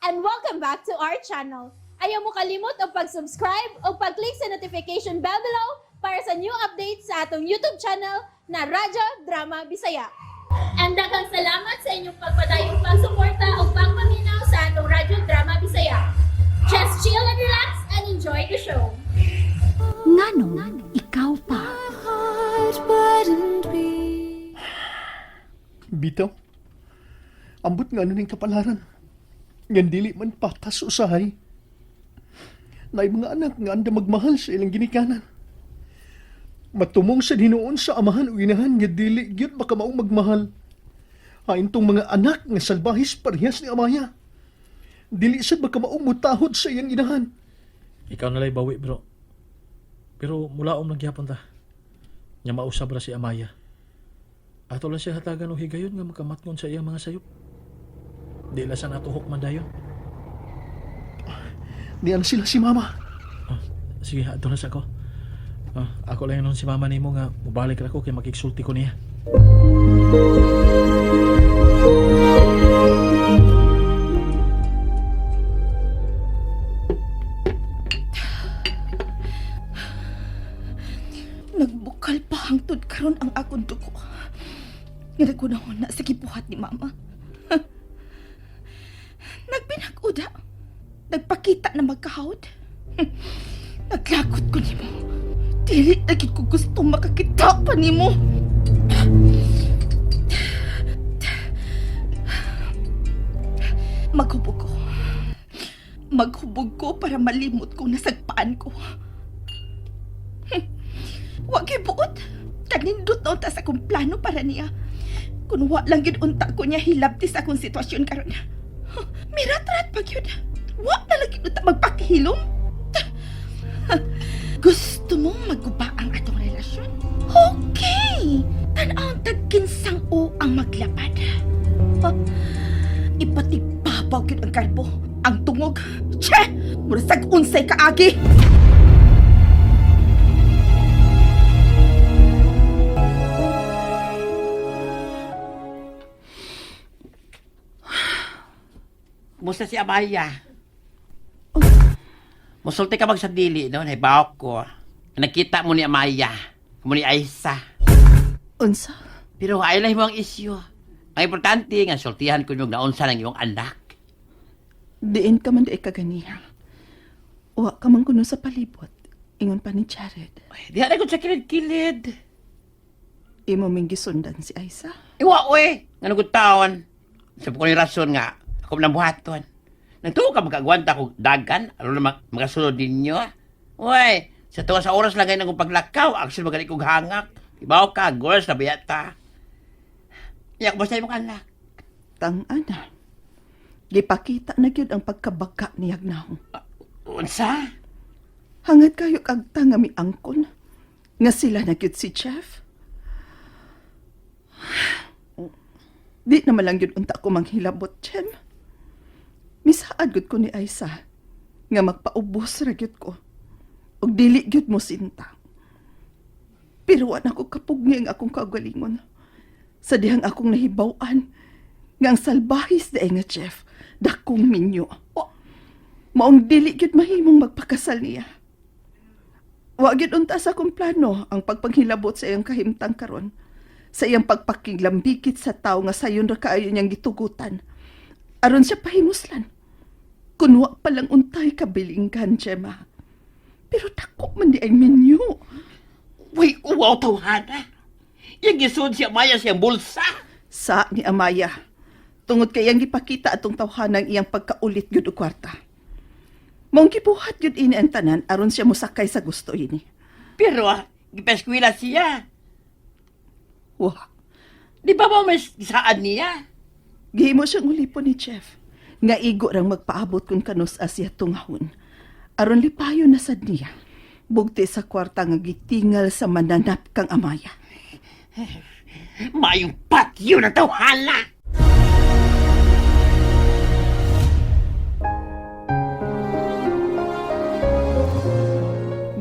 and welcome back to our channel. Ayaw mo kalimot o pag-subscribe o pag-click sa notification bell below para sa new updates sa atong YouTube channel na Radyo Drama Bisaya. And daghang salamat sa inyong pagpadayong pagsuporta o pagpaminaw sa atong Radyo Drama Bisaya. Just chill and relax and enjoy the show. Nganong ikaw pa? Bitaw, ambot nga ning kapalaran. Ngan dili man patas usahay. Naay mga anak nga anda magmahal sa ilang ginikanan. Matumong sa dinuon sa amahan o inahan nga dili gyud baka mao magmahal. Hain tong mga anak nga salbahis parehas ni Amaya. Dili sad baka mao mutahod sa iyang inahan. Ikaw nalay bawi, bro. Pero mulaom nagyapon ta. Nya mausab ra si Amaya. Ato lang siya hatagan o higayon nga makamatngon sa iyang mga sayop. Di la sa natuhok man dayon. Niyan sila si Mama. Ah, sige, ato na sa ako. Ako lang nun si mama nimo nga mubalik ra ko kay makiksulti ko niya. Nagbukal pa hangtod karon ang akong dugo. Nga nagkunahon na sa gibuhat ni Mama. Nagbinag-uda. Nagpakita na magkahawd. Naglakot ko nimo. Dili na gid ko gusto makakita pa nimo. Maghubog ko. Maghubog ko para malimot kung nasagpaan ko. Wa gyud buot. Kanindot na unta sa akong plano para niya. Kung wa lang gyud unta ko niya hilabti sa akong sitwasyon karon. Mirat-rat pa gyud. Wa na lang gyud unta magpakihilom. Gusto mong maguba ang atong relasyon? Okay! Tanaw tagkinsang o ang maglapad. Ipatipabaw gyud ang karbo. Ang tungog. Che! Murasag unsay kaagi! Kumusta si Amaya? Musulti ka magsadili, no? Naibawak ko. Nakita mo ni Amaya. Mo ni Aisa. Unsa? Pero ay lang mo ang isyu. Ang importante nga sultihan ko yung naunsa ng iyong anak. Diin ka man di kaganiha. Uwa ka man kuno sa palibot. Ingon pa ni Jared. Ay, di na ko sa kilid-kilid. Imo ming gisundan si Aisa. Iwa, we! Nga nagutawon. Sabi ko ni rason nga, ako nabuhaton. Nagtuo ka magkagwanta ko dagan, ano na magasunod ninyo. Uy, sa tuwa sa oras lang ngayon akong paglakaw, actually magaling kong hangak. Ibaw ka, girls, nabiyata. Iyak, basta yung mga anak. Tang-ana. Gipakita na gyud ang pagkabaka ni Yagnahong. Unsa? Hangad kayo kagta nga mi angkon. Nga sila na gyud si Chef. Di naman lang gyud unta ko manghilabot, Chen. Misaad gyud ko ni Aisa nga magpaubos ra gyud ko. Og dili gyud mo sinta. Pero wa na ko kapugni ang akong kagalingon. Sa dihang akong nahibaw-an nga ang salbahis daay nga chef dakong minyo. Maong dili gyud mahimong magpakasal niya. Wa gyud unta sa akong plano ang pagpanghilabot sa iyang kahimtang karon. Sa iyang pagpakiglambikit sa tao nga sayon ra kaayo niyang gitugutan. Aron siya pahimuslan. Kunwa palang untay kabilingkan, Gemma. Pero dako man di ay minyo. Uy, uwaw tawhana. Yung gisod si Amaya siyang bulsa. Sa ni Amaya. Tungod kay iyang gipakita atong tawhanang iyang pagkaulit gyud og kwarta. Mong gibuhat gyud ini ang tanan aron siya mosakay sa gusto ini. Pero, gipeskwila siya. Wa. Di ba mo may saan niya? Gihimo siyang ulipon ni Chef. Nga igo rang magpaabot kung kanus asya tungahon. Aron lipayo na sad niya. Bugti sa kwarta nga gitingal sa mananap kang Amaya. Mayong patyo na tawhala.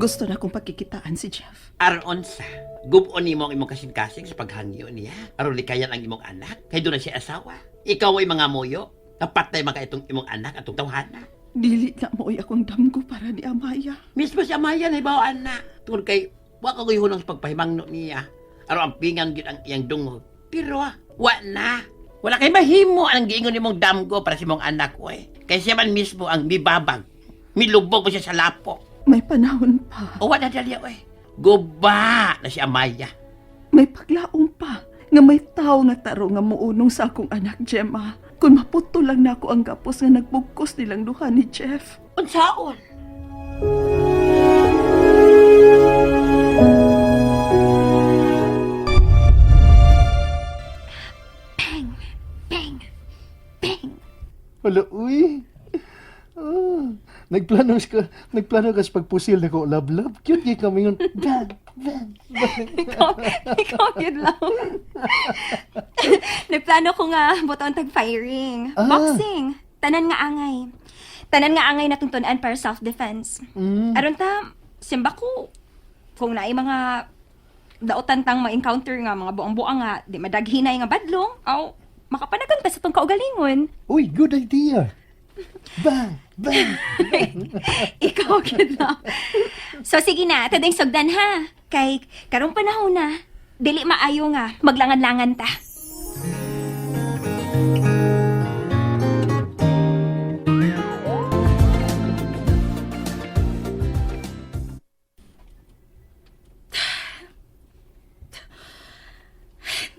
Gusto na kong pagkikitaan si Jeff. Aron sa, gubon ni mo ang imong kasing-kasing sa paghangyo niya. Aron likayan ang imong anak, kay doon na siya asawa. Ikaw ay mga moyo. Napatay man ka itong imong anak atong tawhana. Dili na mo'y akong damgo para ni Amaya. Mismo si Amaya na ibawaan na. Tungkol kay, wa ka guyhunong sa pagpahimangno niya. Araw ang pingang yun ang iyang dungog. Pero, wa na. Wala kay mahimo ang giingon ni mong damgo para sa mong anak ko eh. Kaya siya man mismo ang mibabag. Milubog mo siya sa lapo. May panahon pa. O wa na dali eh. Guba na si Amaya. May paglaong pa. Nga may tao nga taro nga muunong sa akong anak, Gemma. Kung maputo lang na ako ang gapos nga nagbugkos nilang duha ni Jeff. Unsaon? Hala, uy. Ah, nagplano ka sa pagpusil na ko, love. Cute kay kami yun. Bang. Ikaw yun lang. Nagplano ko nga buton tag-firing. Ah. Boxing. Tanan nga angay. Tanan nga angay na tungtunan para self-defense. Aron ta, simba ko, kung naay mga daotan tang ma-encounter nga, mga buang-buang nga, di madaghinay nga badlong, aw, makapanagan ta sa tong kaugalingon. Uy, good idea. Bang. Ikaw yun lang. So sige na, tadeng sugdan ha. Kay karong panahon na, dili maayo nga, maglangan-langan ta.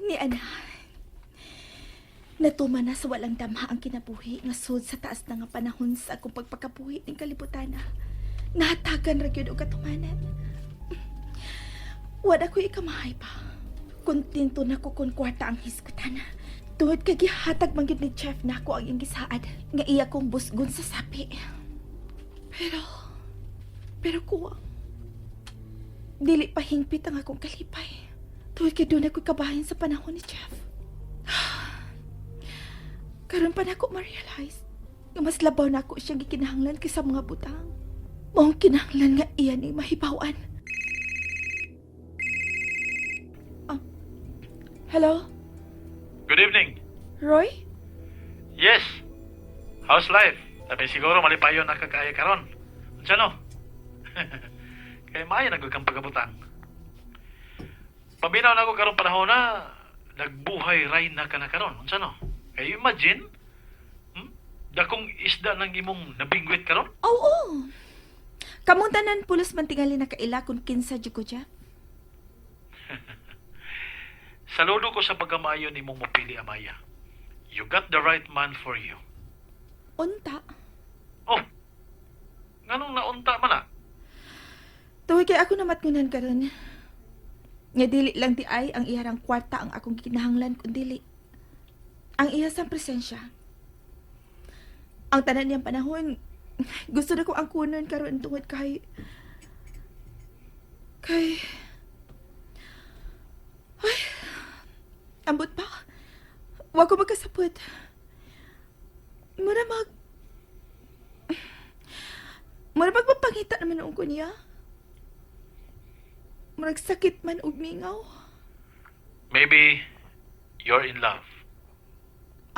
Ni ana, natuman na sa walang damha ang kinabuhi nga sud sa taas na nga panahon sa akong pagpakabuhi ning kalibutan na. Nahatagan ra gyud og katumanan. Wala ko ikamahay pa. Kontento na ko kung kwarta ang hisgutan na. Tuhod kay gihatag man gyud ni Chef na ako ang iyang gisaad nga iya kong busgon sa sapi. Pero kuwang dili pa hingpit ang akong kalipay. Tuhod kay doon ako'y kabahin sa panahon ni Chef. Karon pa na ako ma-realize nga mas labaw na ako siyang gikinahanglan kaysa mga butang. Maong kinahanglan nga iyan ay mahibawan. Hello? Good evening. Roy? Yes. How's life? Sabi siguro malipayon na kagaya karon. Unsa no? Kay maayo nagud kang pagabutan. Paminaw na ako karon panahon na nagbuhay ray na ka na karon. Unsa no? Kay imagine, dakong isda nang imong nabingwit karon? Oo. Kamong tanan pulos man tingali na kaila kung kinsa jud ko dya. Saludo ko sa pagkamayo ni mong mapili, Amaya. You got the right man for you. Unta. Oh, nganong naunta man na? Tuwi kay ako namatngunan karon. Nga dili lang di ay ang iharang kwarta ang akong kinahanglan kun dili ang iya sang presensya. Ang tanan niyang panahon, gusto na ko ang kunon karon tungod kay ay, ambot pa. Wa ko magkasapot. Mura magpapangita naman ang ko niya. Murag sakit man og mingaw. Maybe you're in love.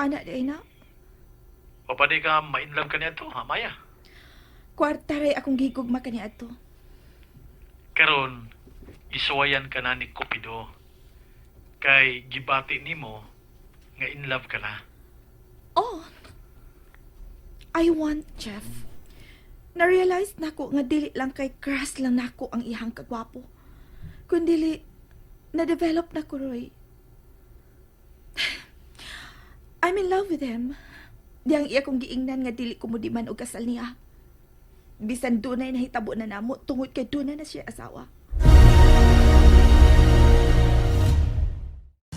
Ana day na. O pa di ka ma-inlove ka niya to, Amaya. Kwarta ray akong gigugma kani adto. Karon, isuwayan ka na ni Cupido. Kay gibati nimo nga in love ka na. Oh. I want, Jeff. Na-realize na ko nga dili lang kay crush lang nako ang ihang kagwapo. Kundi na-develop na ko, Roy. I'm in love with him. Diyang iya kong giingnan nga dili ko mo di man og kasal niya. Bisan dunay nahitabo na namo tungod kay dunay na siya asawa.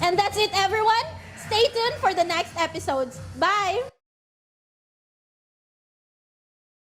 And that's it, everyone. Stay tuned for the next episodes. Bye!